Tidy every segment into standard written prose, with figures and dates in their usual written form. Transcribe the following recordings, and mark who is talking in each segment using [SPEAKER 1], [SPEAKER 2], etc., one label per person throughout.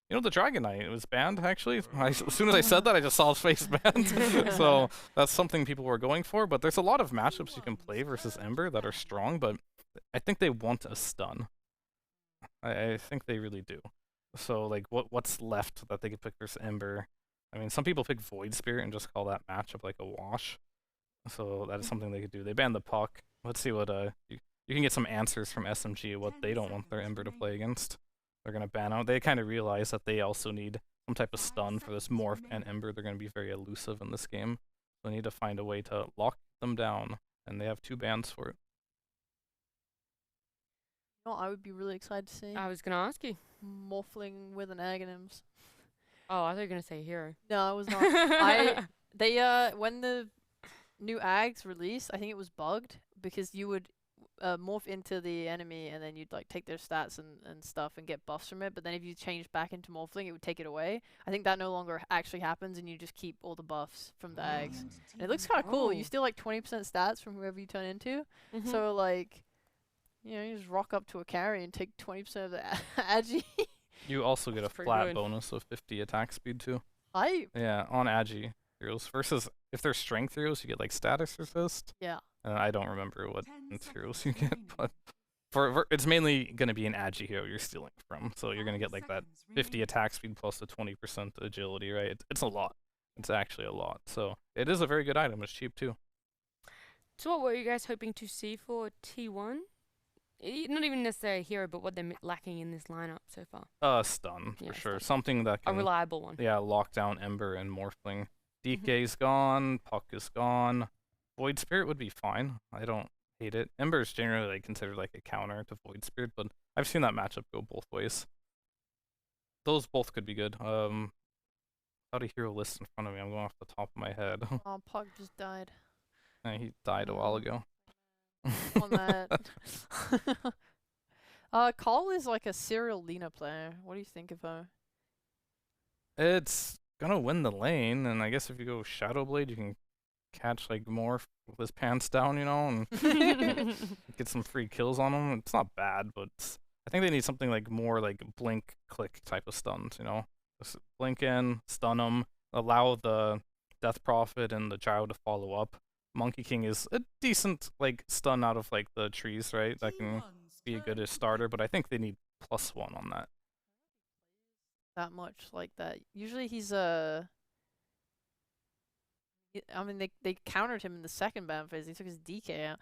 [SPEAKER 1] You know, the Dragon Knight was banned, actually. As soon as I said that, I just saw his face banned. So that's something people were going for, but there's a lot of matchups you can play versus Ember that are strong, but I think they want a stun. I think they really do. So, like, what's left that they could pick versus Ember? I mean, some people pick Void Spirit and just call that matchup like a wash. So that is something they could do. They banned the puck. Let's see what you can get some answers from SMG what they don't want their Ember to play against. They're gonna ban out. They kind of realize that they also need some type of stun for this Morph and Ember. They're gonna be very elusive in this game. So they need to find a way to lock them down, and they have 2 bans for it.
[SPEAKER 2] No, I would be really excited to see
[SPEAKER 3] I was gonna ask you.
[SPEAKER 2] Morphling with an Aghanims.
[SPEAKER 3] Oh, I thought you were gonna say hero.
[SPEAKER 2] No, I was not. They when the new Ags released, I think it was bugged because you would morph into the enemy and then you'd like take their stats and stuff and get buffs from it, but then if you changed back into Morphling, it would take it away. I think that no longer actually happens and you just keep all the buffs from the Ags. And it looks kind of cool. You steal like 20% stats from whoever you turn into. So like, you know, you just rock up to a carry and take 20% of the Agi.
[SPEAKER 1] You also get a flat bonus of 50 attack speed too. Yeah, on Agi heroes. Versus if they're strength heroes, you get like status resist.
[SPEAKER 2] Yeah.
[SPEAKER 1] I don't remember what heroes you get, but for it's mainly going to be an Agi hero you're stealing from. So you're going to get like that 50 attack speed plus the 20% agility, right? It's a lot. It's actually a lot. So it is a very good item. It's cheap too.
[SPEAKER 3] So what were you guys hoping to see for T1? Not even necessarily a hero, but what they're lacking in this lineup so far.
[SPEAKER 1] Stun, for sure. Something that can...
[SPEAKER 3] A reliable one.
[SPEAKER 1] Yeah, lock down Ember and Morphling. DK's gone, Puck is gone. Void Spirit would be fine. I don't hate it. Ember is generally like, considered like a counter to Void Spirit, but I've seen that matchup go both ways. Those both could be good. Without a hero list in front of me, I'm going off the top of my head.
[SPEAKER 2] Oh, Puck just died.
[SPEAKER 1] He died a while ago.
[SPEAKER 2] On that. Cole is like a serial Lina player. What do you think of her?
[SPEAKER 1] It's gonna win the lane, and I guess if you go Shadow Blade, you can catch like more with his pants down, you know, and get some free kills on him. It's not bad, but I think they need something like more like blink click type of stuns, you know. Just blink in, stun him, allow the Death Prophet and the Gyro to follow up. Monkey King is a decent like stun out of like the trees, right? That can be a good starter, but I think they need +1 on that.
[SPEAKER 2] That much like that. Usually he's I mean, they countered him in the second ban phase. He took his DK out.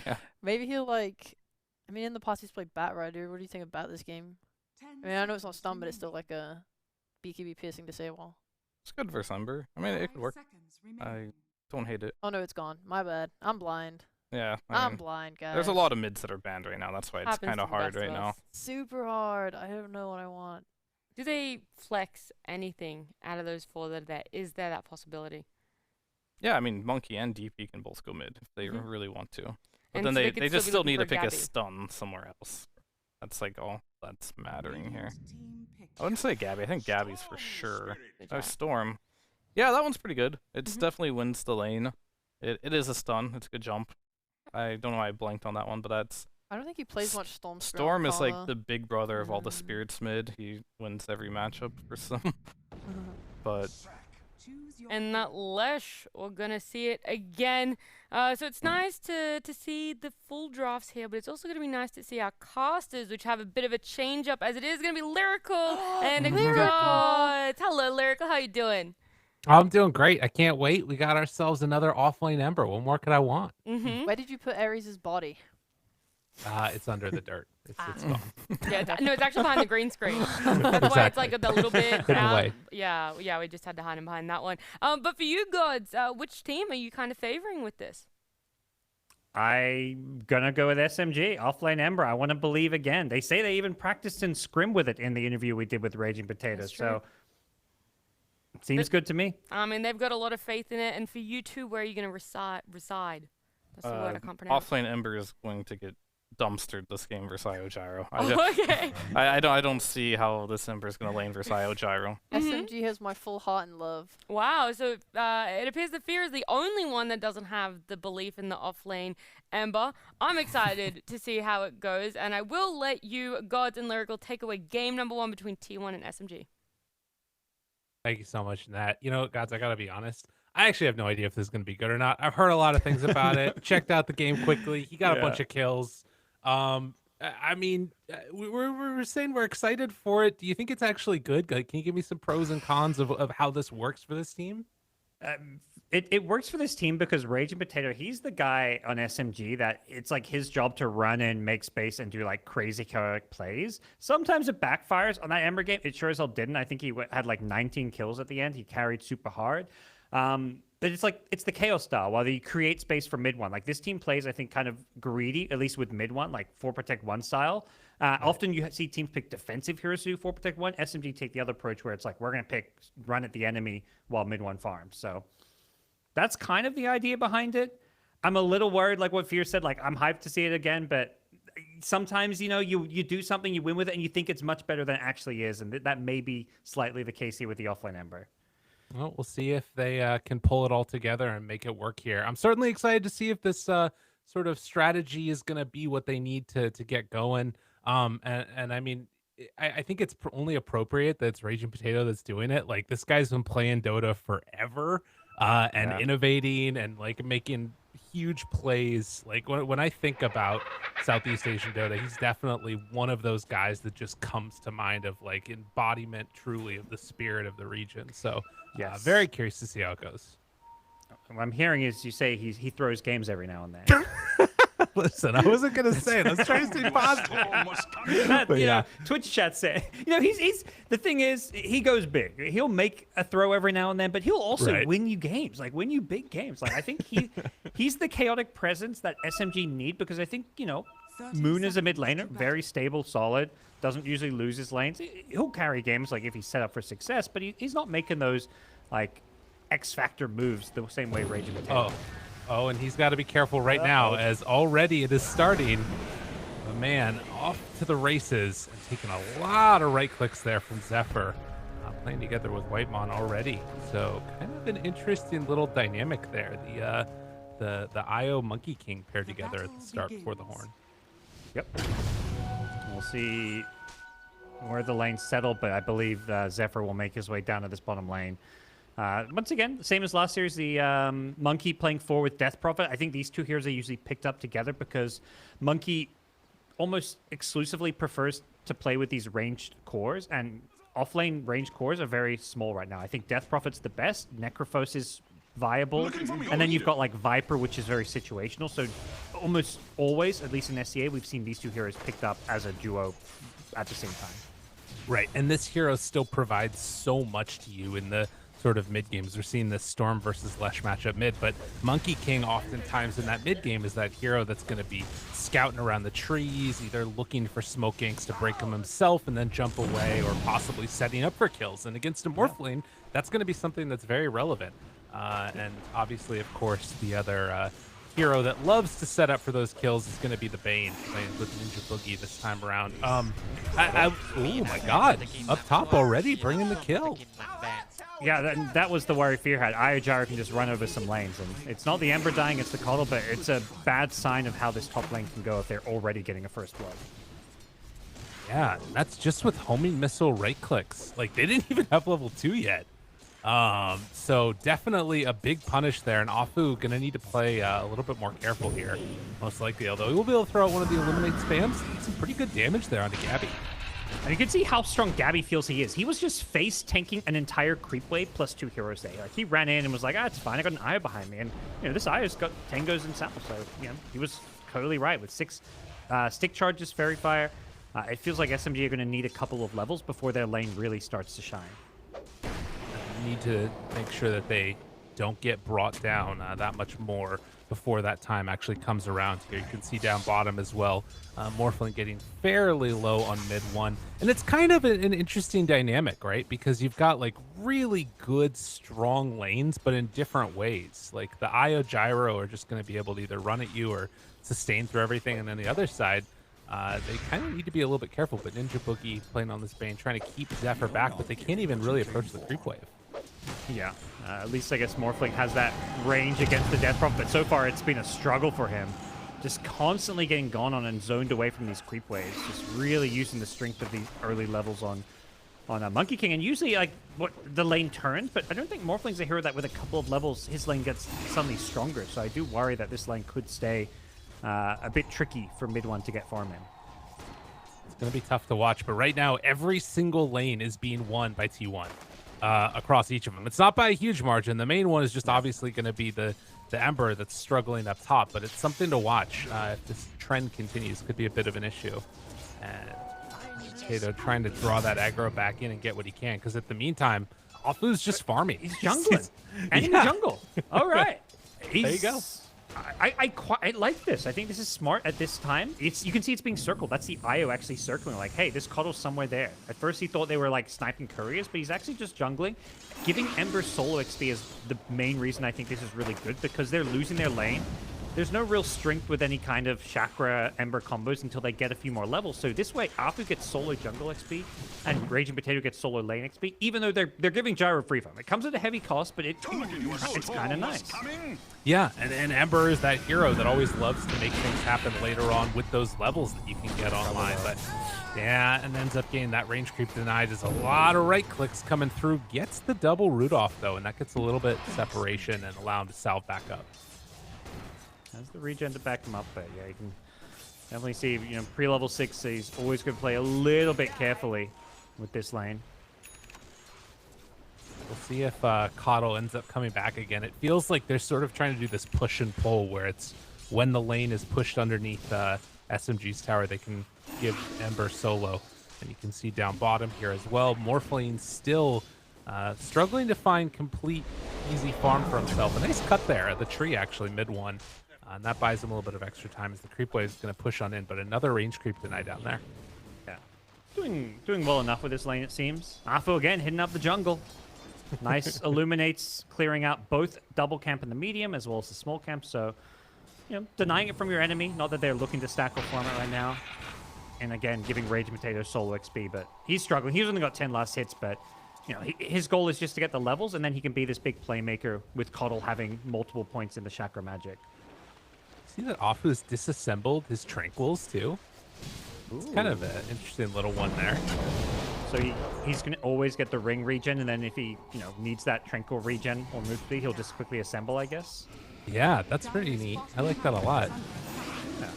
[SPEAKER 1] Yeah.
[SPEAKER 2] Maybe he'll like. I mean, in the past he's played Bat Rider. What do you think about this game? I mean, I know it's not stun, but it's still like a BKB piercing disable.
[SPEAKER 1] It's good versus Ember. I mean, it could work. I don't hate it.
[SPEAKER 2] Oh no, it's gone. My bad. I'm blind.
[SPEAKER 1] Yeah.
[SPEAKER 2] I'm blind, guys.
[SPEAKER 1] There's a lot of mids that are banned right now. That's why it's kind of hard right now.
[SPEAKER 2] Super hard. I don't know what I want.
[SPEAKER 3] Do they flex anything out of those 4 that are there? Is there that possibility?
[SPEAKER 1] Yeah, I mean, Monkey and DP can both go mid if they really want to. But
[SPEAKER 3] And
[SPEAKER 1] then
[SPEAKER 3] so
[SPEAKER 1] they just still need to pick a
[SPEAKER 3] Gabby.
[SPEAKER 1] stun somewhere else. That's like all that's mattering here. I wouldn't say Gabby. I think Gabby's for sure. Oh, Storm. Yeah, that one's pretty good. It's definitely wins the lane. It is a stun. It's a good jump. I don't know why I blanked on that one, but that's...
[SPEAKER 2] I don't think he plays much Storm.
[SPEAKER 1] Storm is like the big brother of all the spirits mid. He wins every matchup for some. But...
[SPEAKER 3] And that Lesh, we're gonna see it again. So it's nice to see the full drafts here, but it's also gonna be nice to see our casters, which have a bit of a change up, as it is gonna be Lyrical and GoDz. Hello, Lyrical. How you doing?
[SPEAKER 4] I'm doing great. I can't wait. We got ourselves another offlane Ember. What more could I want?
[SPEAKER 2] Where did you put Ares' body?
[SPEAKER 4] It's under the dirt. It's gone.
[SPEAKER 3] Yeah, no, it's actually behind the green screen. That's why it's like a little bit
[SPEAKER 4] hidden away.
[SPEAKER 3] Yeah, we just had to hide him behind that one. But for you, GoDz, which team are you kind of favoring with this?
[SPEAKER 5] I'm gonna go with SMG, offlane Ember. I want to believe again. They say they even practiced in scrim with it in the interview we did with Raging Potatoes. So it seems good to me.
[SPEAKER 3] I mean, they've got a lot of faith in it. And for you two, where are you going to reside? That's the word I can't pronounce.
[SPEAKER 1] Offlane Ember is going to get dumpstered this game versus IO Gyro.
[SPEAKER 3] Okay.
[SPEAKER 1] I don't see how this Ember is gonna lane versus IO Gyro.
[SPEAKER 2] SMG has my full heart and love.
[SPEAKER 3] Wow, so it appears that Fear is the only one that doesn't have the belief in the off-lane Ember. I'm excited to see how it goes, and I will let you, GoDz and Lyrical, take away game number 1 between T1 and SMG.
[SPEAKER 4] Thank you so much, Nat. You know, guys, I gotta be honest. I actually have no idea if this is gonna be good or not. I've heard a lot of things about it. Checked out the game quickly. He got a bunch of kills. I mean, we're saying we're excited for it. Do you think it's actually good? Like, can you give me some pros and cons of how this works for this team?
[SPEAKER 5] It works for this team because Raging Potato, he's the guy on SMG that it's like his job to run and make space and do like crazy chaotic plays. Sometimes it backfires. On that Ember game, it sure as hell didn't. I think he had like 19 kills at the end. He carried super hard. But it's like, it's the Chaos style, while you create space for mid one. Like this team plays, I think, kind of greedy, at least with mid one, like 4 protect 1 style. Often you see teams pick defensive heroes who 4 protect 1. SMG take the other approach where it's like, we're going to pick run at the enemy while mid one farms. So that's kind of the idea behind it. I'm a little worried, like what Fear said, like I'm hyped to see it again, but sometimes, you know, you do something, you win with it, and you think it's much better than it actually is. And that may be slightly the case here with the offline Ember.
[SPEAKER 4] Well, we'll see if they can pull it all together and make it work here. I'm certainly excited to see if this sort of strategy is going to be what they need to get going. And I mean, I think it's only appropriate that it's Raging Potato that's doing it. Like, this guy's been playing Dota forever and innovating and like making huge plays. Like when I think about Southeast Asian Dota, he's definitely one of those guys that just comes to mind of like embodiment truly of the spirit of the region. So very curious to see how it goes.
[SPEAKER 5] What I'm hearing is you say he throws games every now and then.
[SPEAKER 4] Listen, I wasn't gonna say it. I was trying to stay positive.
[SPEAKER 5] But, know, Twitch chat said, you know, he's the thing is he goes big. He'll make a throw every now and then, but he'll also win you games, like win you big games. Like I think he's the chaotic presence that SMG need, because I think, you know, Moon is a mid laner, very stable, solid, doesn't usually lose his lanes. He'll carry games like if he's set up for success, but he's not making those like X factor moves the same way Raging Potato.
[SPEAKER 4] Oh, and he's got to be careful right now, as already it is starting. The man off to the races and taking a lot of right clicks there from Zephyr, playing together with Whitemon already. So kind of an interesting little dynamic there. The IO Monkey King paired together at the start before the horn.
[SPEAKER 5] Yep. We'll see where the lanes settle, but I believe Zephyr will make his way down to this bottom lane. Once again, same as last series, the Monkey playing 4 with Death Prophet. I think these two heroes are usually picked up together because Monkey almost exclusively prefers to play with these ranged cores, and offlane ranged cores are very small right now. I think Death Prophet's the best, Necrophos is viable, and then you've got like Viper, which is very situational. So almost always, at least in SCA, we've seen these two heroes picked up as a duo at the same time.
[SPEAKER 4] Right, and this hero still provides so much to you in the sort of mid games. We're seeing this Storm versus Lesh matchup mid, but Monkey King oftentimes in that mid game is that hero that's going to be scouting around the trees, either looking for smoke ganks to break them himself and then jump away, or possibly setting up for kills. And against a Morph lane, that's going to be something that's very relevant. And obviously, of course, the other hero that loves to set up for those kills is going to be the Bane, playing with Ninja Boogie this time around. Oh my God, up top already, bringing the kill.
[SPEAKER 5] Yeah, that was the worry Fear had. IOJyro can just run over some lanes, and it's not the Ember dying, it's the Coddle, but it's a bad sign of how this top lane can go if they're already getting a first blood.
[SPEAKER 4] Yeah, that's just with homing missile right clicks. Like, they didn't even have level 2 yet. So definitely a big punish there, and Afu gonna need to play a little bit more careful here, most likely, although he will be able to throw out one of the eliminate spams. Some pretty good damage there onto Gabby.
[SPEAKER 5] And you can see how strong Gabby feels he is. He was just face tanking an entire creep wave plus 2 heroes there. Like, he ran in and was like, it's fine, I got an Io behind me. And, you know, this Io's got Tangos and Sal, so, you know, he was totally right with 6 stick charges, Fairy Fire. It feels like SMG are going to need a couple of levels before their lane really starts to shine.
[SPEAKER 4] Need to make sure that they don't get brought down that much more before that time actually comes around here. You can see down bottom as well, Morphling getting fairly low on mid one. And it's kind of an interesting dynamic, right? Because you've got like really good, strong lanes, but in different ways. Like the Io Gyro are just going to be able to either run at you or sustain through everything. And then the other side, they kind of need to be a little bit careful. But Ninja Boogie playing on this Bane, trying to keep Zephyr back, but they can't even really approach the creep wave.
[SPEAKER 5] Yeah, at least I guess Morphling has that range against the Death Prompt, but so far it's been a struggle for him. Just constantly getting gone on and zoned away from these creep waves. Just really using the strength of these early levels on Monkey King. And usually, like, the lane turns, but I don't think Morphling's a hero that with a couple of levels, his lane gets suddenly stronger. So I do worry that this lane could stay a bit tricky for mid one to get farm in.
[SPEAKER 4] It's going to be tough to watch, but right now, every single lane is being won by T1 across each of them. It's not by a huge margin. The main one is just obviously going to be the Ember that's struggling up top, but it's something to watch. If this trend continues, could be a bit of an issue. And Potato trying to draw that aggro back in and get what he can, because at the meantime, Alphu's just farming.
[SPEAKER 5] He's jungling. And in the jungle. All right.
[SPEAKER 4] There you go.
[SPEAKER 5] I like this. I think this is smart at this time. You can see it's being circled. That's the Io actually circling. Like, hey, this Coddle's somewhere there. At first, he thought they were like sniping couriers, but he's actually just jungling. Giving Ember solo XP is the main reason I think this is really good, because they're losing their lane. There's no real strength with any kind of Chakra Ember combos until they get a few more levels. So this way, Alpha gets solo jungle XP, and Raging Potato gets solo lane XP, even though they're giving Gyro free farm. It comes at a heavy cost, but it's kind of nice.
[SPEAKER 4] Yeah, and Ember is that hero that always loves to make things happen later on with those levels that you can get online. But yeah, and ends up getting that range creep denied. There's a lot of right clicks coming through. Gets the double root off, though, and that gets a little bit separation and allow him to salve back up.
[SPEAKER 5] Has the regen to back him up, but yeah, you can definitely see, you know, pre-level 6, he's always going to play a little bit carefully with this lane.
[SPEAKER 4] We'll see if Coddle ends up coming back again. It feels like they're sort of trying to do this push and pull, where it's when the lane is pushed underneath SMG's tower, they can give Ember solo. And you can see down bottom here as well, Morphling still struggling to find complete easy farm for himself. A nice cut there at the tree, actually, mid one. And that buys him a little bit of extra time as the creep wave is going to push on in, but another range creep tonight down there.
[SPEAKER 5] Yeah. Doing well enough with this lane, it seems. Afu again, hitting up the jungle. Nice illuminates, clearing out both double camp in the medium as well as the small camp. So, you know, denying it from your enemy. Not that they're looking to stack or farm it right now. And again, giving Raging Potato solo XP, but he's struggling. He's only got 10 last hits, but you know, his goal is just to get the levels, and then he can be this big playmaker with Coddle having multiple points in the Chakra magic.
[SPEAKER 4] See that Afu's disassembled his Tranquils too? It's kind of an interesting little one there.
[SPEAKER 5] So he's going to always get the ring regen, and then if he, you know, needs that Tranquil regen or move speed, he'll just quickly assemble, I guess.
[SPEAKER 4] Yeah, that's pretty neat. I like that a lot.
[SPEAKER 5] Yeah.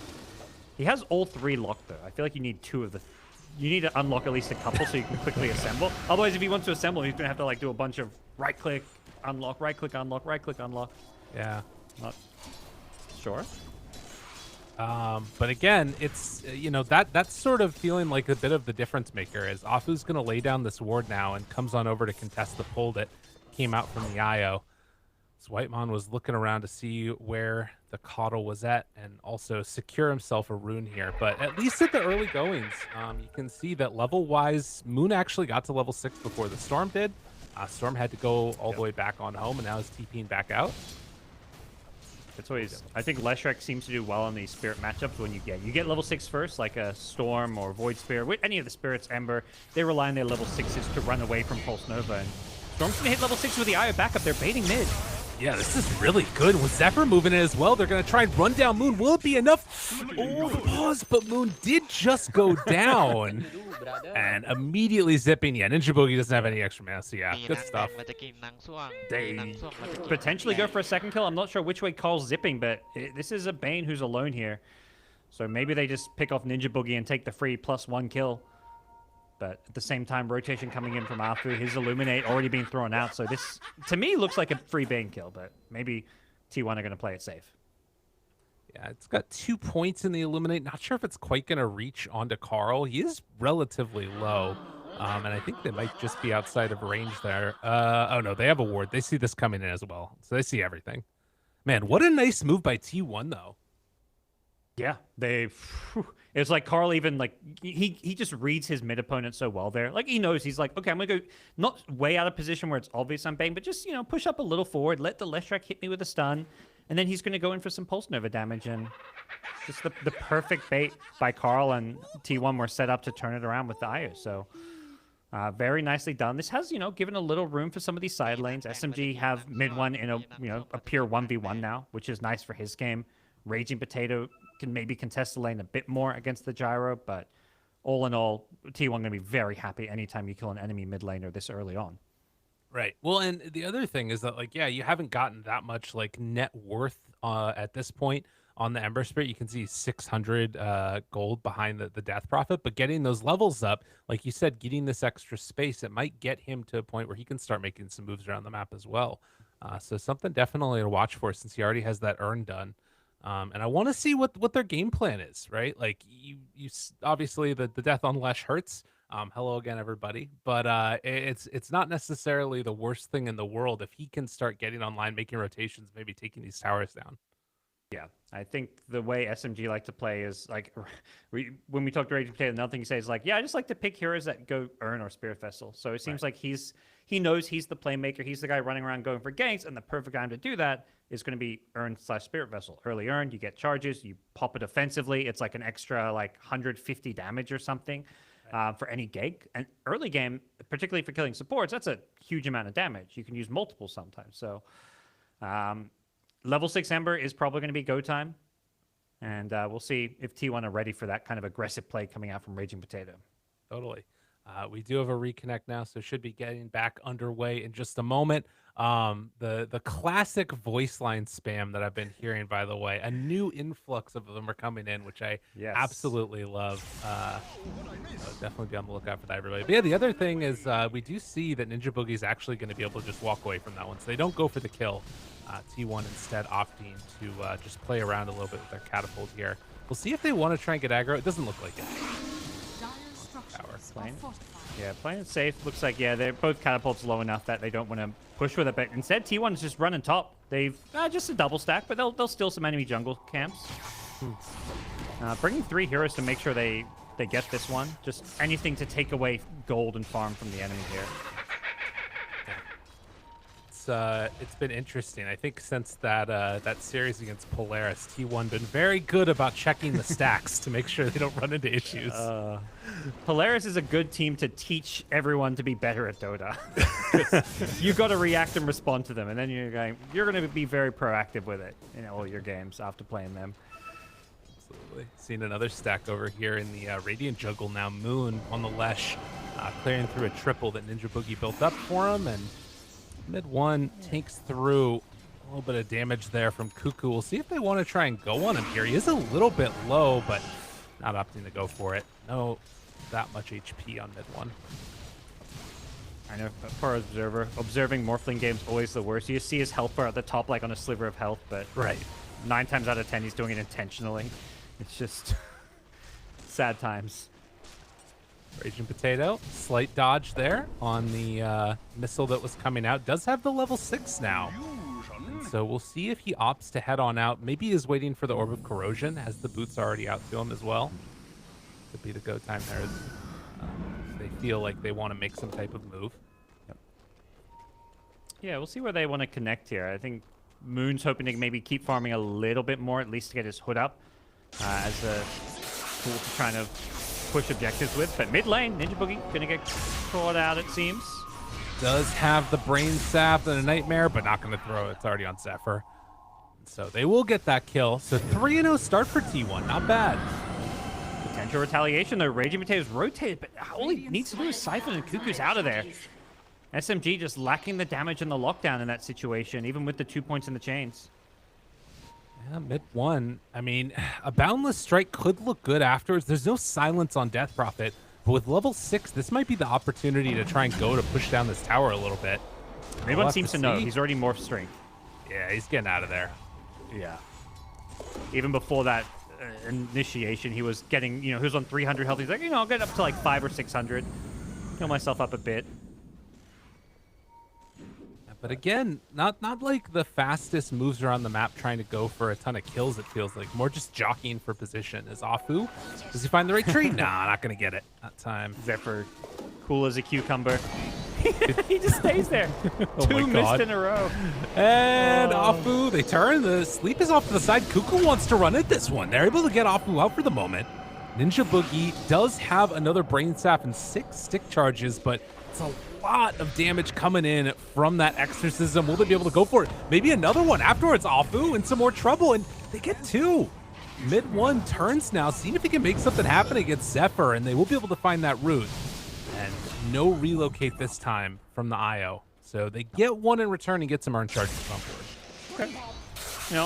[SPEAKER 5] He has all three locked, though. I feel like you need two of the... You need to unlock at least a couple so you can quickly assemble. Otherwise, if he wants to assemble, he's going to have to like do a bunch of right-click, unlock, right-click, unlock, right-click, unlock.
[SPEAKER 4] Yeah.
[SPEAKER 5] Not sure.
[SPEAKER 4] But again, it's, you know, that's sort of feeling like a bit of the difference maker, as Afu's going to lay down this ward now and comes on over to contest the pull that came out from the IO. So Whitemon was looking around to see where the Coddle was at and also secure himself a rune here. But at least at the early goings, you can see that level-wise, Moon actually got to level 6 before the Storm did. Storm had to go all the way back on home, and now is TPing back out.
[SPEAKER 5] It's always, I think Leshrac seems to do well in these spirit matchups when you get level 6 first, like a Storm or Void Spirit, with any of the spirits, Ember. They rely on their level 6s to run away from Pulse Nova, and Storm's gonna hit level 6 with the Eye of backup. They're baiting mid.
[SPEAKER 4] Yeah, this is really good. With Zephyr moving in as well, they're going to try and run down Moon. Will it be enough? Oh, pause, but Moon did just go down. And immediately zipping. Yeah, Ninja Boogie doesn't have any extra mana, so yeah, good stuff.
[SPEAKER 5] They potentially go for a second kill. I'm not sure which way Cole's zipping, but this is a Bane who's alone here. So maybe they just pick off Ninja Boogie and take the free +1 kill. But at the same time, rotation coming in from Afu, his Illuminate already being thrown out. So this, to me, looks like a free Bane kill, but maybe T1 are going to play it safe.
[SPEAKER 4] Yeah, it's got 2 points in the Illuminate. Not sure if it's quite going to reach onto Carl. He is relatively low, and I think they might just be outside of range there. Oh, no, they have a ward. They see this coming in as well, so they see everything. Man, what a nice move by T1 though.
[SPEAKER 5] Yeah, it's like Carl even like he just reads his mid opponent so well there. Like he knows he's like, okay, I'm gonna go not way out of position where it's obvious I'm bang, but just push up a little forward, let the Leshrac hit me with a stun, and then he's gonna go in for some pulse nova damage, and just the perfect bait by Carl, and T1 were set up to turn it around with the IO. So very nicely done. This has given a little room for some of these side lanes. SMG have mid one in a pure 1v1 now, which is nice for his game. Raging Potato can maybe contest the lane a bit more against the gyro, but all in all, T1 going to be very happy anytime you kill an enemy mid laner this early on.
[SPEAKER 4] Right. Well, and the other thing is that, like, yeah, you haven't gotten that much like net worth at this point on the Ember Spirit. You can see 600 gold behind the Death Prophet, but getting those levels up, like you said, getting this extra space, it might get him to a point where he can start making some moves around the map as well. So something definitely to watch for, since he already has that urn done. And I want to see what their game plan is, right? Like you obviously the death on Lesh hurts. Hello again, everybody. But it's not necessarily the worst thing in the world if he can start getting online, making rotations, maybe taking these towers down.
[SPEAKER 5] Yeah, I think the way SMG like to play is like, when we talk to Raging Potato, another thing he says is like, yeah, I just like to pick heroes that go Urn or Spirit Vessel. So it seems like he knows he's the playmaker. He's the guy running around going for ganks, and the perfect time to do that is going to be Urn/Spirit Vessel. Early Urn, you get charges, you pop it offensively. It's like an extra like 150 damage or something for any gank. And early game, particularly for killing supports, that's a huge amount of damage. You can use multiple sometimes. So level 6 Ember is probably going to be go time. And we'll see if T1 are ready for that kind of aggressive play coming out from Raging Potato.
[SPEAKER 4] Totally. We do have a reconnect now, so should be getting back underway in just a moment. The classic voice line spam that I've been hearing, by the way, a new influx of them are coming in, which I absolutely love. I'll definitely be on the lookout for that, everybody. But yeah, the other thing is we do see that Ninja Boogie is actually going to be able to just walk away from that one, so they don't go for the kill. T1 instead opting to just play around a little bit with their catapult here. We'll see if they want to try and get aggro. It doesn't look like it.
[SPEAKER 5] Playing it safe. Looks like, they're both catapults low enough that they don't want to push with it. But instead, T1's just running top. They've just a double stack, but they'll steal some enemy jungle camps. Bringing 3 heroes to make sure they get this one. Just anything to take away gold and farm from the enemy here.
[SPEAKER 4] It's been interesting. I think since that series against Polaris, T1 been very good about checking the stacks to make sure they don't run into issues.
[SPEAKER 5] Polaris is a good team to teach everyone to be better at Dota. You got to react and respond to them, and then you're going to be very proactive with it in all your games after playing them.
[SPEAKER 4] Absolutely. Seen another stack over here in the Radiant jungle now. Moon on the Lesh, clearing through a triple that Ninja Boogie built up for him, and mid one takes through a little bit of damage there from Cuckoo. We'll see if they want to try and go on him here. He is a little bit low, but not opting to go for it. No, that much HP on mid one.
[SPEAKER 5] I know for observing Morphling games always the worst. You see his health bar at the top, like on a sliver of health, but 9 times out of 10 he's doing it intentionally. It's just sad times.
[SPEAKER 4] Raging Potato, slight dodge there on the missile that was coming out. Does have the level 6 now. And so we'll see if he opts to head on out. Maybe he is waiting for the Orb of Corrosion, as the boots already out to him as well. Could be the go time there. They feel like they want to make some type of move.
[SPEAKER 5] Yeah, we'll see where they want to connect here. I think Moon's hoping to maybe keep farming a little bit more, at least to get his hood up as a tool to try to push objectives with. But mid lane, Ninja Boogie gonna get caught out, it seems.
[SPEAKER 4] Does have the Brain Sap and a Nightmare, but not going to throw it. It's already on Zephyr. So they will get that kill. So 3-0 start for T1. Not bad.
[SPEAKER 5] Potential retaliation, though. Raging Potatoes rotated, but all he needs to do is Siphon and Cuckoo's out of there. SMG just lacking the damage and the lockdown in that situation, even with the 2 points in the chains.
[SPEAKER 4] Yeah, mid one. I mean, a Boundless Strike could look good afterwards. There's no silence on Death Prophet, but with level 6, this might be the opportunity to try and go to push down this tower a little bit.
[SPEAKER 5] Everyone seems to know. He's already morphed strength.
[SPEAKER 4] Yeah, he's getting out of there.
[SPEAKER 5] Yeah. Even before that initiation, he was getting, he was on 300 health. He's like, I'll get up to like 500 or 600. Heal myself up a bit.
[SPEAKER 4] But again, not like the fastest moves around the map trying to go for a ton of kills, it feels like. More just jockeying for position. Is Afu, does he find the right tree? Nah, not going to get it that time.
[SPEAKER 5] Zephyr, cool as a cucumber. He just stays there.
[SPEAKER 4] Oh
[SPEAKER 5] Two
[SPEAKER 4] my God.
[SPEAKER 5] missed in a row.
[SPEAKER 4] And Afu, they turn. The sleep is off to the side. Kuku wants to run at this one. They're able to get Afu out for the moment. Ninja Boogie does have another Brain Staff and 6 stick charges, but it's a lot of damage coming in from that exorcism. Will they be able to go for it? Maybe another one afterwards. Afu in some more trouble, and they get 2. Mid 1 turns now, seeing if he can make something happen against Zephyr, and they will be able to find that route. And no relocate this time from the IO. So they get 1 in return and get some earn charges on board.
[SPEAKER 5] Okay. You know,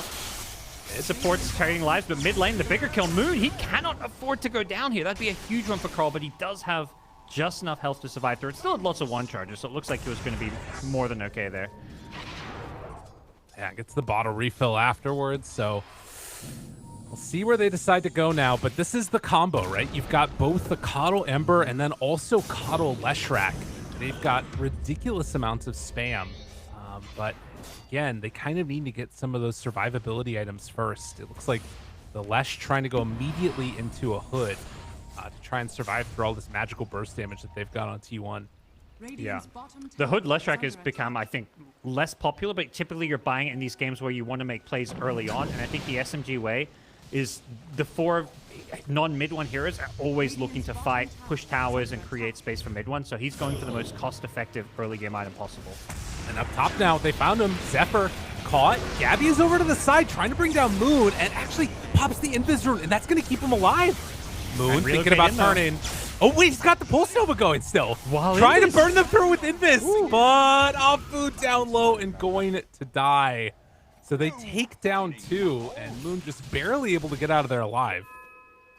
[SPEAKER 5] it supports carrying lives, but mid lane, the bigger kill, Moon, he cannot afford to go down here. That'd be a huge one for Carl, but he does have just enough health to survive through it. Still had lots of 1 charges, so it looks like he was going to be more than okay there.
[SPEAKER 4] Yeah, gets the bottle refill afterwards, so we'll see where they decide to go now. But this is the combo, right? You've got both the Coddle Ember and then also Coddle Leshrac. They've got ridiculous amounts of spam, but again, they kind of need to get some of those survivability items first. It looks like the Lesh trying to go immediately into a hood to try and survive through all this magical burst damage that they've got on T1.
[SPEAKER 5] Yeah. The Hood Leshrac has become, I think, less popular, but typically you're buying it in these games where you want to make plays early on, and I think the SMG way is the 4 non-mid 1 heroes are always looking to fight, push towers, and create space for mid 1, so he's going for the most cost-effective early game item possible.
[SPEAKER 4] And up top now, they found him. Zephyr caught. Gabby is over to the side trying to bring down Moon and actually pops the Invis rune, and that's going to keep him alive. Moon thinking about turning. Oh, wait, he's got the Pulse Nova going still. Trying to burn them through with Invis, but Afu down low and going to die. So they take down 2, and Moon just barely able to get out of there alive.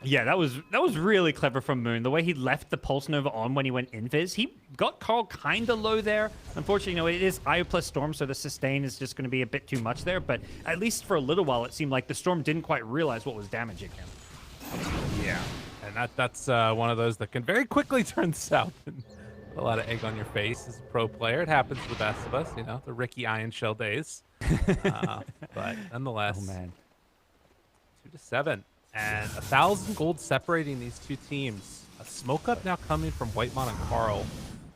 [SPEAKER 5] Yeah, that was really clever from Moon. The way he left the Pulse Nova on when he went Invis, he got Carl kind of low there. Unfortunately, you know, it is IO plus Storm, so the sustain is just going to be a bit too much there. But at least for a little while, it seemed like the Storm didn't quite realize what was damaging him.
[SPEAKER 4] Yeah, and that's one of those that can very quickly turn south and put a lot of egg on your face as a pro player. It happens to the best of us, you know, the Ricky Iron Shell days. But nonetheless, 2-7. And 1,000 gold separating these two teams. A smoke up now coming from Whitemon and Carl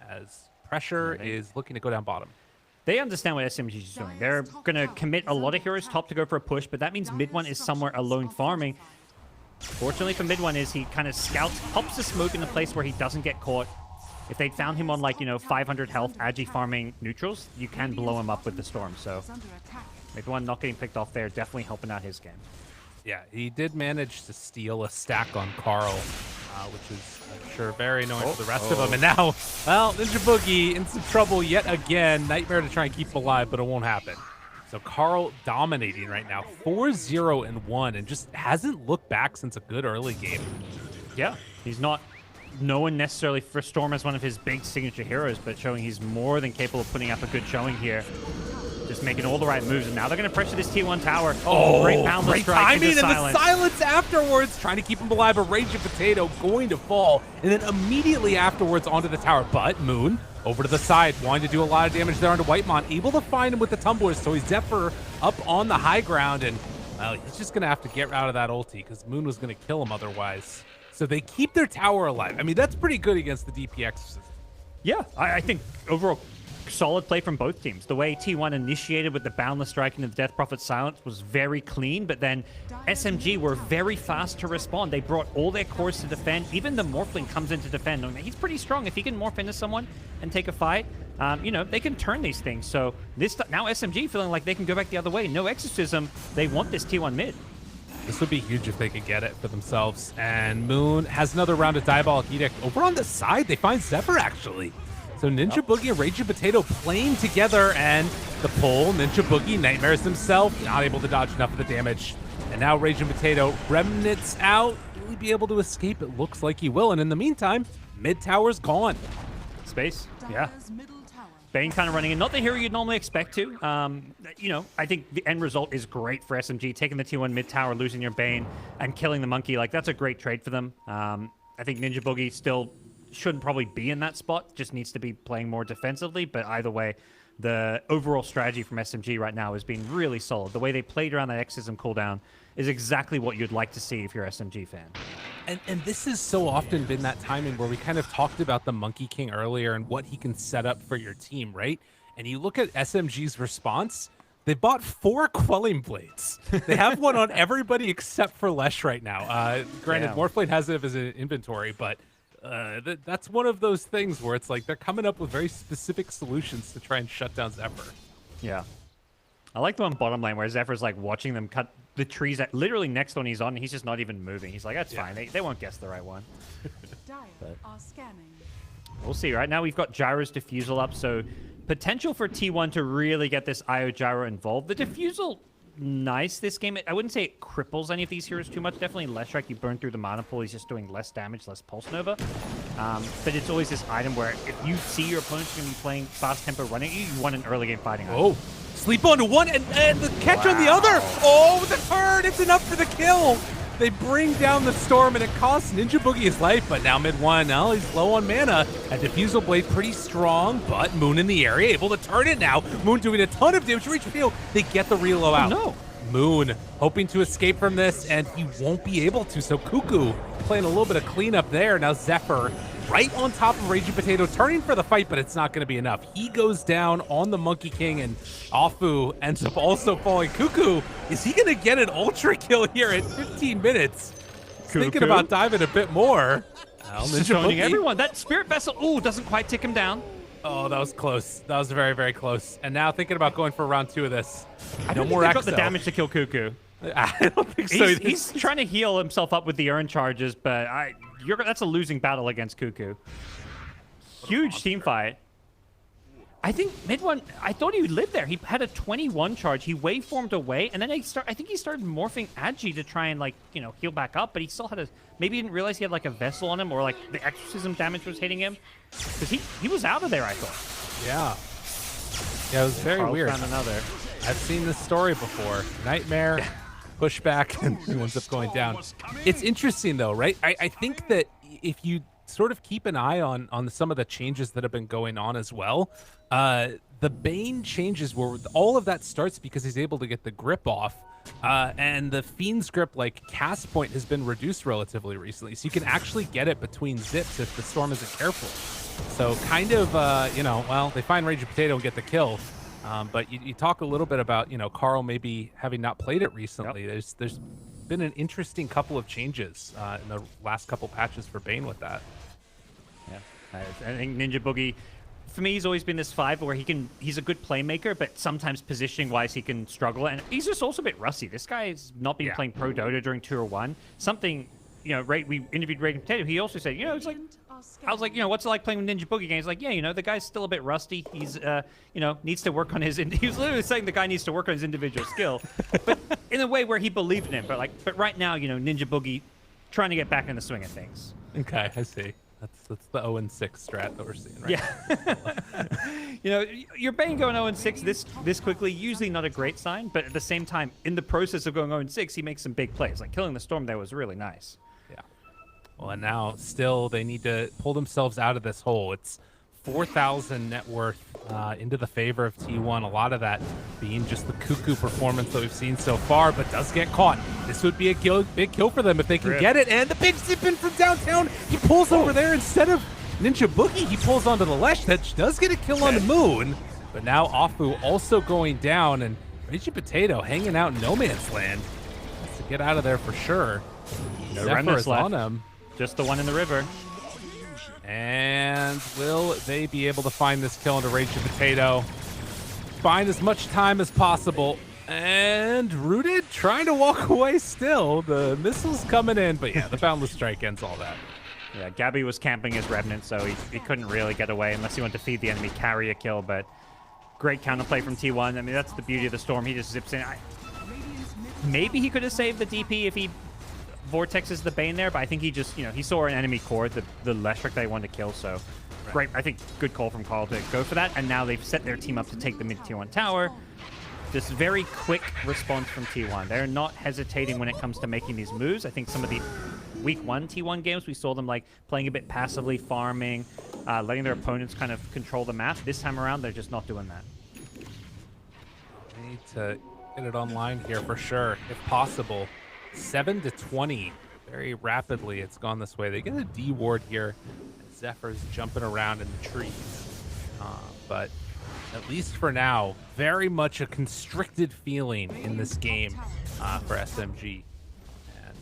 [SPEAKER 4] as pressure is looking to go down bottom.
[SPEAKER 5] They understand what SMG is doing. They're going to commit a lot of heroes top to go for a push, but that means mid 1 is somewhere alone farming. Fortunately for mid 1 is he kind of scouts, pops the smoke in a place where he doesn't get caught. If they'd found him on, like, you know, 500 health, agi farming neutrals, you can blow him up with the Storm. So mid 1 not getting picked off there, definitely helping out his game.
[SPEAKER 4] Yeah, he did manage to steal a stack on Carl, which is, I'm sure, very annoying for the rest of them. And now, well, Ninja Boogie in some trouble yet again. Nightmare to try and keep him alive, but it won't happen. So Carl dominating right now, 4-0-1, and just hasn't looked back since a good early game.
[SPEAKER 5] Yeah, he's not known necessarily for Storm as one of his big signature heroes, but showing he's more than capable of putting up a good showing here. Just making all the right moves, and now they're going to pressure this T1 tower.
[SPEAKER 4] Oh,
[SPEAKER 5] great boundless
[SPEAKER 4] great
[SPEAKER 5] strike
[SPEAKER 4] timing,
[SPEAKER 5] into
[SPEAKER 4] and
[SPEAKER 5] silence.
[SPEAKER 4] the silence afterwards, trying to keep him alive. A Raging Potato going to fall, and then immediately afterwards onto the tower. But Moon over to the side, wanting to do a lot of damage there onto Whitemon, able to find him with the tumblers. So he's Zephyr up on the high ground, and well, he's just going to have to get out of that ulti because Moon was going to kill him otherwise. So they keep their tower alive. I mean, that's pretty good against the DPX.
[SPEAKER 5] Yeah, I think overall solid play from both teams. The way T1 initiated with the boundless strike into the Death Prophet silence was very clean, but then SMG were very fast to respond. They brought all their cores to defend. Even the Morphling comes in to defend, knowing that he's pretty strong. If he can morph into someone and take a fight, you know, they can turn these things. So this now SMG feeling like they can go back the other way. No exorcism. They want this T1 mid.
[SPEAKER 4] This would be huge if they could get it for themselves. And Moon has another round of Diabolic Edict. Over on the side, they find Zephyr, actually. So Ninja Boogie and Raging Potato playing together, and the pull, Ninja Boogie nightmares himself, not able to dodge enough of the damage. And now Raging Potato remnants out. Will he be able to escape? It looks like he will. And in the meantime, mid tower's gone.
[SPEAKER 5] Space, yeah. Bane kind of running in. Not the hero you'd normally expect to. You know, I think the end result is great for SMG. Taking the T1 mid tower, losing your Bane, and killing the monkey. Like, that's a great trade for them. I think Ninja Boogie still shouldn't probably be in that spot. Just needs to be playing more defensively. But either way, the overall strategy from SMG right now has been really solid. The way they played around that Exorcism cooldown is exactly what you'd like to see if you're an SMG fan.
[SPEAKER 4] And this has so often been that timing where we kind of talked about the Monkey King earlier and what he can set up for your team, right? And you look at SMG's response, they bought 4 Quelling Blades. They have one on everybody except for Lesh right now. Granted,
[SPEAKER 5] Yeah.
[SPEAKER 4] Morphblade has it as an inventory, but that's one of those things where it's like they're coming up with very specific solutions to try and shut down Zephyr.
[SPEAKER 5] Yeah. I like the one bottom lane where Zephyr's like watching them cut the trees that literally next one he's on, and he's just not even moving. He's like, that's fine. They won't guess the right one.
[SPEAKER 6] Dire are scanning.
[SPEAKER 5] We'll see. Right now we've got Gyro's Diffusal up, so potential for T1 to really get this IO Gyro involved. The Diffusal, nice this game. I wouldn't say it cripples any of these heroes too much. Definitely Leshrac, you burn through the mana pool, he's just doing less damage, less Pulse Nova. But it's always this item where if you see your opponent's going to be playing fast tempo running, you want an early game fighting item.
[SPEAKER 4] Oh, sleep onto one and the catch on the other. Oh, the turn. It's enough for the kill. They bring down the storm, and it costs Ninja Boogie his life, but now mid one, now he's low on mana. A Diffusal Blade pretty strong, but Moon in the area, able to turn it now. Moon doing a ton of damage. Reach field, they get the reload out.
[SPEAKER 5] No.
[SPEAKER 4] Moon hoping to escape from this, and he won't be able to, so Cuckoo playing a little bit of cleanup there. Now Zephyr right on top of Raging Potato, turning for the fight, but it's not going to be enough. He goes down on the Monkey King, and Afu ends up also falling. Cuckoo, is he going to get an ultra kill here at 15 minutes? Thinking about diving a bit more. Well, Ninja
[SPEAKER 5] Joining
[SPEAKER 4] Boogie.
[SPEAKER 5] everyone. That Spirit Vessel, ooh, doesn't quite tick him down.
[SPEAKER 4] Oh, that was close. That was very, very close. And now thinking about going for round 2 of this.
[SPEAKER 5] I
[SPEAKER 4] No
[SPEAKER 5] don't
[SPEAKER 4] more
[SPEAKER 5] think they've got the
[SPEAKER 4] Exo.
[SPEAKER 5] damage to kill Cuckoo.
[SPEAKER 4] I don't think so.
[SPEAKER 5] He's trying to heal himself up with the urn charges, but that's a losing battle against Cuckoo. Huge team fight. I think mid one, I thought he would live there. He had a 21 charge. He waveformed away, and then I think he started morphing Agi to try and, like, heal back up, but he still had maybe he didn't realize he had, like, a vessel on him, or, like, the exorcism damage was hitting him. Because he was out of there, I thought.
[SPEAKER 4] Yeah. Yeah, it was very
[SPEAKER 5] Carl
[SPEAKER 4] weird.
[SPEAKER 5] found another.
[SPEAKER 4] I've seen this story before. Nightmare, pushback, and he ends up going down. It's interesting, though, right? I think that if you sort of keep an eye on some of the changes that have been going on as well, the Bane changes where all of that starts because he's able to get the grip off. And the Fiend's grip, like, cast point has been reduced relatively recently, so you can actually get it between zips if the Storm isn't careful. So kind of, well, they find Raging Potato and get the kill. But you talk a little bit about, Carl maybe having not played it recently.
[SPEAKER 5] Yep.
[SPEAKER 4] There's been an interesting couple of changes in the last couple patches for Bane with that.
[SPEAKER 5] Yeah, I think Ninja Boogie, for me, he's always been this 5 where he's a good playmaker, but sometimes positioning-wise he can struggle, and he's just also a bit rusty. This guy's not been playing Pro Dota during Tour 1. Something, we interviewed Raging Potato. He also said, it's like, I was like, what's it like playing with Ninja Boogie games? Like, yeah, the guy's still a bit rusty. He's, needs to work on his. He was literally saying the guy needs to work on his individual skill, but in a way where he believed in him. But right now, Ninja Boogie trying to get back in the swing of things.
[SPEAKER 4] Okay, I see. That's the 0-6 strat that we're seeing right now.
[SPEAKER 5] Your Bane going 0-6 this quickly, usually not a great sign, but at the same time, in the process of going 0-6, he makes some big plays. Like killing the Storm there was really nice.
[SPEAKER 4] Yeah. Well, and now still they need to pull themselves out of this hole. It's 4,000 net worth into the favor of T1. A lot of that being just the Cuckoo performance that we've seen so far, but does get caught. This would be a big kill for them if they can get it. And the big zip in from downtown. He pulls over there instead of Ninja Boogie. He pulls onto the Lesh. That does get a kill on the Moon. But now Afu also going down, and Raging Potato hanging out in no man's land. Has to get out of there for sure.
[SPEAKER 5] No
[SPEAKER 4] Zephyr
[SPEAKER 5] remnants
[SPEAKER 4] is
[SPEAKER 5] left.
[SPEAKER 4] on him.
[SPEAKER 5] Just the one in the river.
[SPEAKER 4] And will they be able to find this kill into Raging Potato? Find as much time as possible. And Rooted trying to walk away still. The missile's coming in, but yeah, the Boundless Strike ends all that.
[SPEAKER 5] Yeah, Gabby was camping his Revenant, so he couldn't really get away unless he wanted to feed the enemy, carry a kill, but great counterplay from T1. I mean, that's the beauty of the Storm. He just zips in. Maybe he could have saved the DP if he vortexes the Bane there, but I think he just, he saw an enemy core, the Leshrac that he wanted to kill, so great. I think good call from Carl to go for that, and now they've set their team up to take the mid T1 tower. Just very quick response from T1. They're not hesitating when it comes to making these moves. I think some of the week 1 T1 games, we saw them like playing a bit passively, farming, letting their opponents kind of control the map. This time around, they're just not doing that.
[SPEAKER 4] need to get it online here for sure, if possible. 7-20. Very rapidly, it's gone this way. They get a D ward here. Zephyr's jumping around in the trees. But at least for now, very much a constricted feeling in this game for SMG. And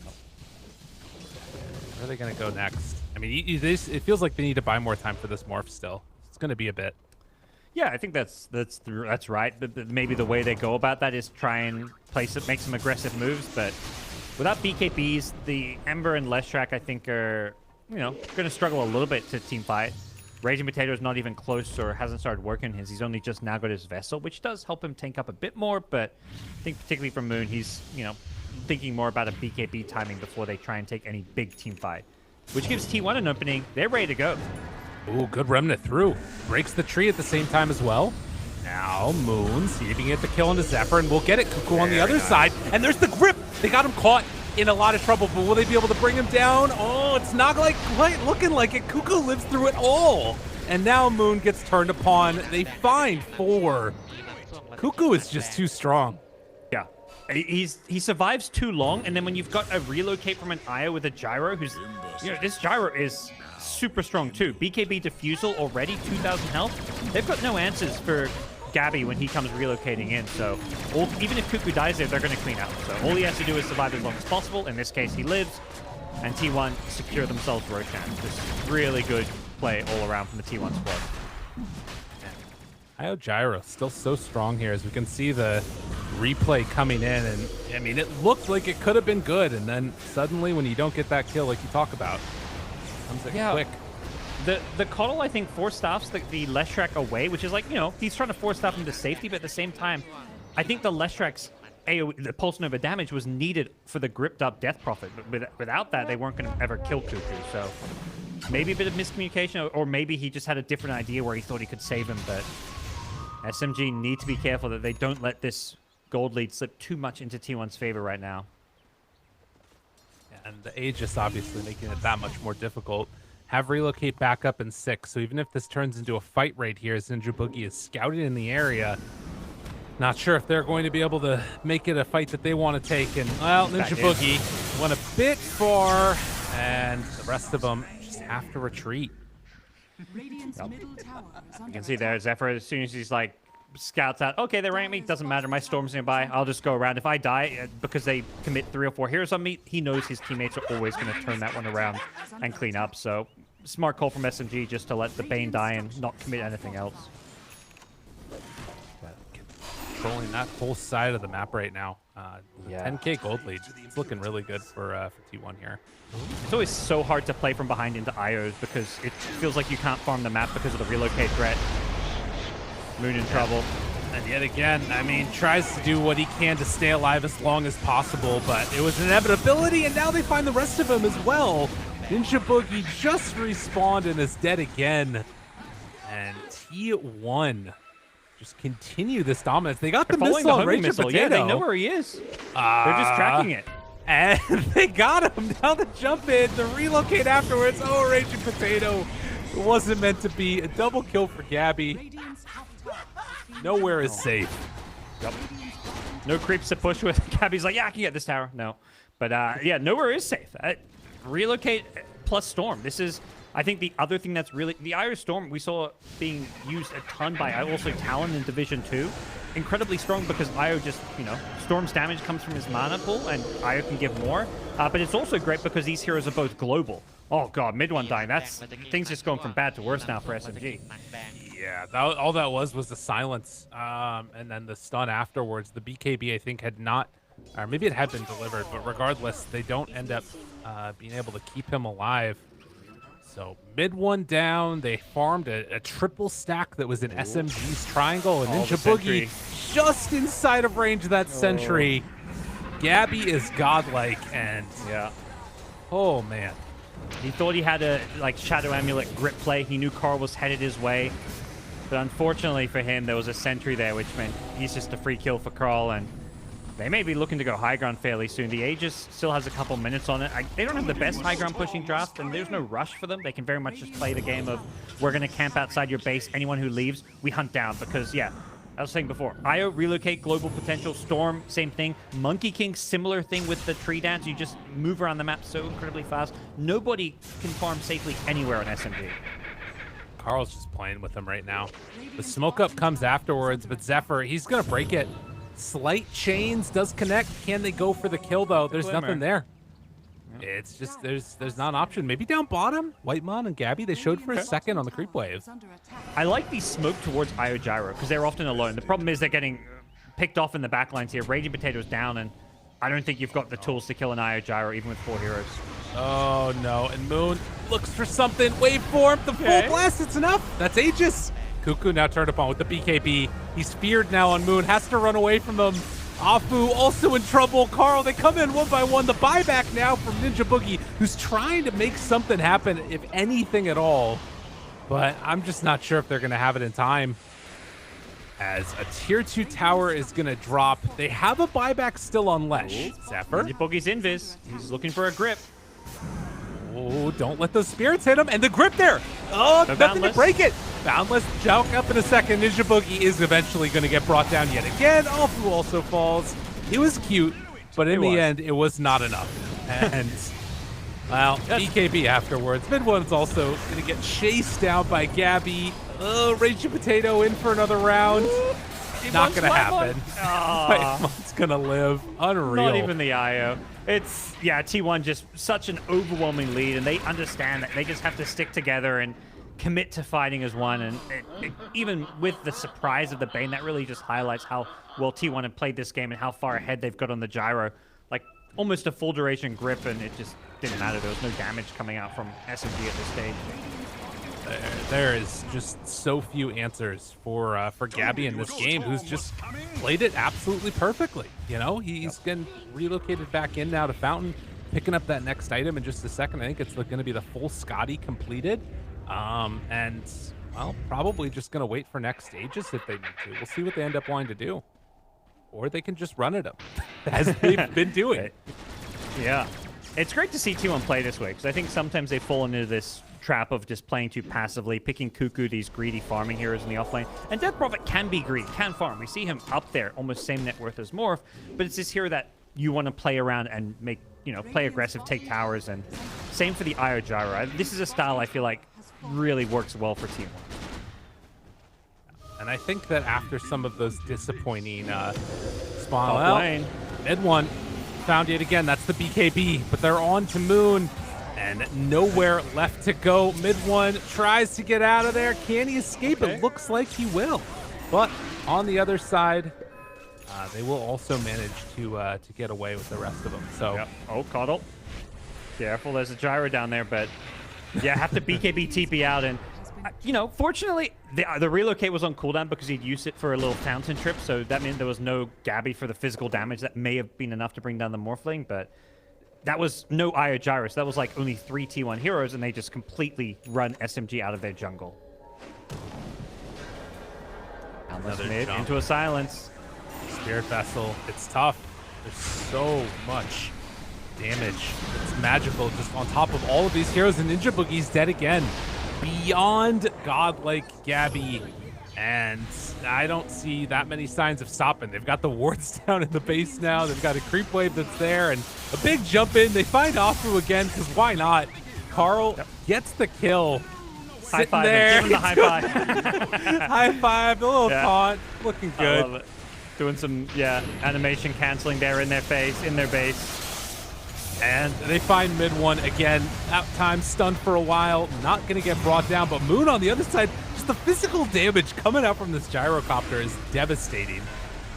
[SPEAKER 4] where are they going to go next? I mean, it feels like they need to buy more time for this morph still. It's going to be a bit.
[SPEAKER 5] Yeah, I think that's right. But maybe the way they go about that is try and make some aggressive moves. But without BKBs, the Ember and Leshrac, I think, are going to struggle a little bit to team fight. Raging Potato is not even close or hasn't started working his. He's only just now got his Vessel, which does help him tank up a bit more. But I think particularly from Moon, he's thinking more about a BKB timing before they try and take any big team fight, which gives T1 an opening. They're ready to go.
[SPEAKER 4] Ooh, good remnant through. Breaks the tree at the same time as well. Now Moon see if he can get the kill into Zephyr, and we'll get it. Cuckoo on the other side, and there's the grip. They got him caught in a lot of trouble, but will they be able to bring him down? Oh, it's not quite looking like it. Cuckoo lives through it all, and now Moon gets turned upon. They find 4. Cuckoo is just too strong.
[SPEAKER 5] Yeah, he survives too long, and then when you've got a relocate from an Io with a Gyro, who's this Gyro is super strong too. BKB Diffusal already 2,000 health. They've got no answers for Gabby when he comes relocating in, so even if Cuckoo dies there, they're going to clean up. So all he has to do is survive as long as possible. In this case, he lives, and T1 secure themselves Roshan. Just really good play all around from the T1 squad.
[SPEAKER 4] Io Gyro still so strong here, as we can see the replay coming in, and I mean, it looked like it could have been good, and then suddenly when you don't get that kill like you talk about, comes in quick.
[SPEAKER 5] The Coddle, I think, force-staffs the Leshrac away, which is like, he's trying to force-staff him to safety, but at the same time, I think the Leshrac's AoE, the Pulse Nova damage was needed for the gripped-up Death Prophet, but without that, they weren't going to ever kill Cuckoo, so maybe a bit of miscommunication, or maybe he just had a different idea where he thought he could save him, but SMG need to be careful that they don't let this gold lead slip too much into T1's favor right now.
[SPEAKER 4] And the Aegis obviously making it that much more difficult. Have relocate back up in 6, so even if this turns into a fight right here, as Ninja Boogie is scouted in the area, not sure if they're going to be able to make it a fight that they want to take. And, well, Ninja Boogie went a bit far, and the rest of them just have to retreat.
[SPEAKER 6] Radiant's middle tower is
[SPEAKER 5] You
[SPEAKER 6] under
[SPEAKER 5] can see there, Zephyr, as soon as he's like, scouts out, okay, they rank me, doesn't matter, my Storm's nearby, I'll just go around. If I die because they commit 3 or 4 heroes on me, he knows his teammates are always going to turn that one around and clean up. So smart call from SMG just to let the Bane die and not commit anything else.
[SPEAKER 4] Controlling that whole side of the map right now. 10k gold lead. It's looking really good for T1 here.
[SPEAKER 5] It's always so hard to play from behind into IOs because it feels like you can't farm the map because of the relocate threat. Moon in trouble.
[SPEAKER 4] And yet again, I mean, tries to do what he can to stay alive as long as possible, but it was an inevitability, and now they find the rest of him as well. Ninja Boogie just respawned and is dead again. And T1 just continue this dominance. They got the missile on Raging Potato.
[SPEAKER 5] Yeah, they know where he is. They're just tracking it.
[SPEAKER 4] And they got him. Now the jump in, the relocate afterwards. Oh, Raging Potato. It wasn't meant to be. A double kill for Gabby. Nowhere is safe.
[SPEAKER 5] Yep. No creeps to push with. Gabby's like, yeah, I can get this tower. No. But yeah, nowhere is safe. Relocate plus Storm. This is, I think, the other thing that's really... The Iris Storm we saw being used a ton by also Talon in Division 2. Incredibly strong because Io just, Storm's damage comes from his mana pool and Io can give more. But it's also great because these heroes are both global. Oh god, mid one dying. Things just going from bad to worse now for SMG.
[SPEAKER 4] Yeah, all that was the silence, and then the stun afterwards. The BKB, I think, had not, or maybe it had been delivered, but regardless, they don't end up being able to keep him alive. So mid one down, they farmed a triple stack that was in SMG's triangle, and Ninja Boogie just inside of range of that sentry. Gabby is godlike, and oh man.
[SPEAKER 5] He thought he had a Shadow Amulet grip play. He knew Carl was headed his way. But unfortunately for him, there was a sentry there, which meant he's just a free kill for Carl, and they may be looking to go high ground fairly soon. The Aegis still has a couple minutes on it. They don't have the best high ground pushing draft, and there's no rush for them. They can very much just play the game of, we're going to camp outside your base. Anyone who leaves, we hunt down. Because, yeah, I was saying before, Io, relocate, global potential, Storm, same thing. Monkey King, similar thing with the tree dance. You just move around the map so incredibly fast. Nobody can farm safely anywhere on SMG.
[SPEAKER 4] Carl's just playing with him right now. The smoke up comes afterwards, but Zephyr, he's going to break it. Slight chains does connect. Can they go for the kill, though? There's nothing there. It's just, there's not an option. Maybe down bottom, Whitemon and Gabby, they showed for a second on the creep wave.
[SPEAKER 5] I like the smoke towards Io Gyro because they're often alone. The problem is they're getting picked off in the backlines here. Raging Potato's down, and I don't think you've got the tools to kill an Io Gyro even with 4 heroes.
[SPEAKER 4] Oh, no. And Moon looks for something. Waveform, the full blast, it's enough. That's Aegis. Cuckoo now turned upon with the BKB. He's feared now on Moon, has to run away from them. Afu also in trouble. Carl, they come in one by one. The buyback now from Ninja Boogie, who's trying to make something happen, if anything at all. But I'm just not sure if they're going to have it in time. As a tier 2 tower is going to drop. They have a buyback still on Lesh. Zephyr.
[SPEAKER 5] Ninja Boogie's invis. He's looking for a grip.
[SPEAKER 4] Oh, don't let those spirits hit him. And the grip there. Oh,
[SPEAKER 5] The
[SPEAKER 4] nothing to
[SPEAKER 5] Boundless.
[SPEAKER 4] break it. Boundless joke up in a second. Ninja Boogie is eventually going to get brought down yet again. Afu also falls. It was cute, but in the end, it was not enough. And, well, BKB afterwards. Mid one's also going to get chased down by Gabby. Oh, Raging Potato in for another round. Not going to happen. Whitemon's going to live. Unreal.
[SPEAKER 5] Not even the IO. It's, yeah, T1 just such an overwhelming lead, and they understand that they just have to stick together and commit to fighting as one. And even with the surprise of the Bane, that really just highlights how well T1 had played this game and how far ahead they've got on the gyro. Like, almost a full duration grip, and it just didn't matter. There was no damage coming out from SMG at this stage.
[SPEAKER 4] There is just so few answers for Gabby in this game, who's just played it absolutely perfectly. You know, he's getting relocated back in now to Fountain, picking up that next item in just a second. I think it's going to be the full Scotty completed. And, well, probably just going to wait for next stages if they need to. We'll see what they end up wanting to do. Or they can just run at them, as they've been doing.
[SPEAKER 5] Yeah. It's great to see T1 play this way, because I think sometimes they fall into this trap of just playing too passively, picking Cuckoo, these greedy farming heroes in the offlane. And Death Prophet can be greedy, can farm. We see him up there, almost same net worth as Morph, but it's this hero that you want to play around and make, you know, play aggressive, take towers, and same for the Io Gyro. This is a style I feel like really works well for T1.
[SPEAKER 4] And I think that after some of those disappointing spawn, mid one found it again. That's the BKB, but they're on to Moon. And nowhere left to go. Mid one tries to get out of there. Can he escape? It looks like he will. But on the other side, they will also manage to get away with the rest of them. So,
[SPEAKER 5] Oh, Coddle. Careful, there's a gyro down there, but yeah, have to BKB TP out. And, you know, fortunately, the relocate was on cooldown because he'd used it for a little fountain trip. So that meant there was no Gabby for the physical damage. That may have been enough to bring down the Morphling, but that was no Io Gyro. So that was like only 3 T1 heroes, and they just completely run SMG out of their jungle. Another mid
[SPEAKER 4] jump.
[SPEAKER 5] into a silence.
[SPEAKER 4] Spirit Vessel, it's tough. There's so much damage. It's magical just on top of all of these heroes, and Ninja Boogie's dead again. Beyond godlike Gabby, and I don't see that many signs of stopping. They've got the wards down in the base now. They've got a creep wave that's there, and a big jump in. They find Afu again, because why not? Carl gets the kill.
[SPEAKER 5] High five.
[SPEAKER 4] There.
[SPEAKER 5] Give him the high five.
[SPEAKER 4] High five, a little taunt. Looking good.
[SPEAKER 5] I love it. Doing some, animation canceling there in their face, in their base.
[SPEAKER 4] And they find mid one again. That time stunned for a while. Not going to get brought down, but Moon on the other side, just the physical damage coming out from this gyrocopter is devastating.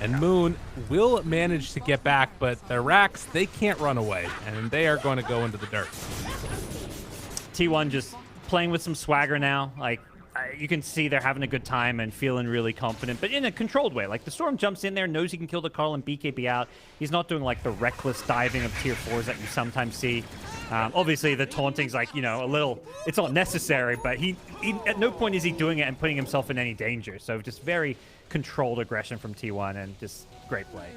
[SPEAKER 4] And Moon will manage to get back, but the Rax, they can't run away, and they are going to go into the dirt.
[SPEAKER 5] T1 just playing with some swagger now. Like, you can see they're having a good time and feeling really confident, but in a controlled way. Like, the Storm jumps in there, knows he can kill the Carl and BKB out. He's not doing, like, the reckless diving of tier 4s that you sometimes see. Obviously, the taunting's, like, you know, a little... It's not necessary, but he at no point is he doing it and putting himself in any danger. So just very controlled aggression from T1 and just great play.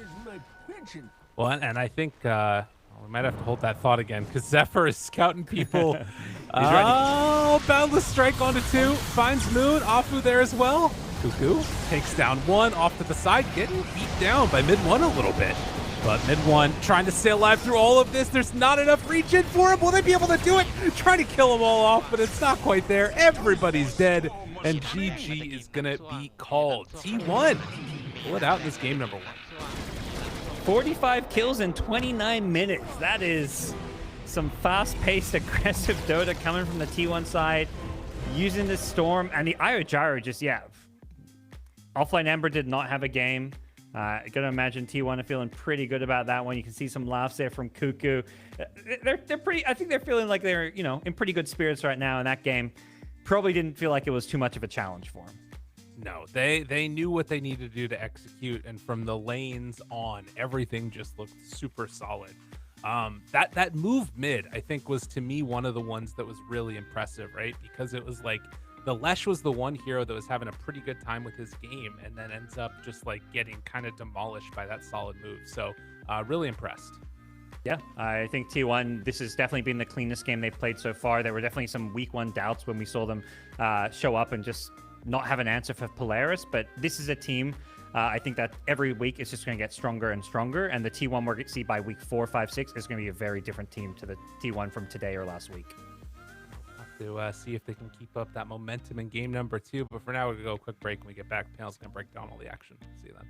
[SPEAKER 4] Well, and I think... I'll We might have to hold that thought again because Zephyr is scouting people.
[SPEAKER 5] ready.
[SPEAKER 4] Oh, Boundless Strike onto 2. Finds Moon. Afu there as well. Cuckoo takes down 1 off to the side, getting beat down by mid 1 a little bit. But mid 1 trying to stay alive through all of this. There's not enough reach in for him. Will they be able to do it? Trying to kill them all off, but it's not quite there. Everybody's dead, and GG is going to be called. T1 pull it out in this game number 1.
[SPEAKER 5] 45 kills in 29 minutes. That is some fast-paced, aggressive Dota coming from the T1 side, using the Storm. And the Io Gyro just, Offline Ember did not have a game. Gonna imagine T1 are feeling pretty good about that one. You can see some laughs there from Cuckoo. They're pretty. I think they're feeling like they're in pretty good spirits right now. In that game, probably didn't feel like it was too much of a challenge for them.
[SPEAKER 4] No, they knew what they needed to do to execute, and from the lanes on, everything just looked super solid. That move mid, I think, was to me one of the ones that was really impressive, right? Because it was like the Lesh was the one hero that was having a pretty good time with his game, and then ends up just like getting kind of demolished by that solid move. So really impressed.
[SPEAKER 5] Yeah, I think T1, this has definitely been the cleanest game they've played so far. There were definitely some week 1 doubts when we saw them show up and just not have an answer for Polaris, but this is a team I think that every week it's just going to get stronger and stronger, and the T1 we're going to see by week 4, 5, 6 is going to be a very different team to the T1 from today or last week.
[SPEAKER 4] To see if they can keep up that momentum in game number 2, but for now we're going to go a quick break. When we get back, Panel's going to break down all the action. See you then.